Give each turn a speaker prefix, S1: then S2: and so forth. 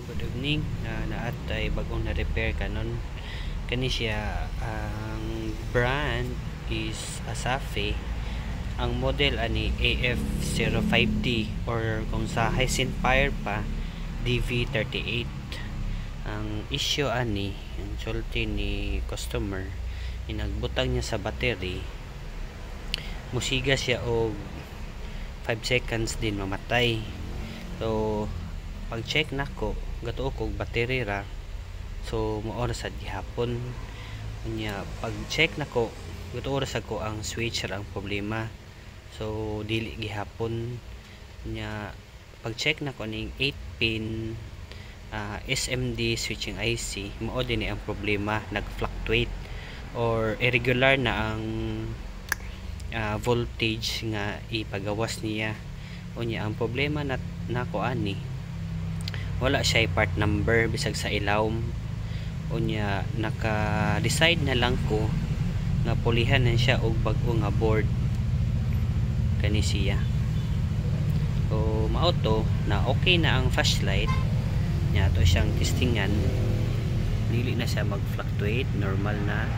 S1: Good evening. Naat ay bagong na-repair kanon. Kani siya ang brand is Asafe. Ang model ani AF05D or kung sa Hisense Fire pa DV38. Ang issue ani, ang sulti ni customer, inagbutang niya sa battery. Musiga siya og 5 seconds din mamatay. So pag check nako gatuo kog battery ra, so mao ra sad gihapon unya. Pag check nako gatuo ra sad ko ang switch ra ang problema, so dili gihapon unya. Pag check nako ning 8 pin SMD switching IC, mao din ang problema, nag-fluctuate or irregular na ang voltage nga ipagawas niya unya. Ang problema nako ani, wala siya part number bisag sa ilawom unya. Naka-decide na lang ko nga pulihan na siya og bag-o nga board kani siya. So mao to na okay na ang flashlight nya, to siyang testingan, dili na siya mag-fluctuate, normal na.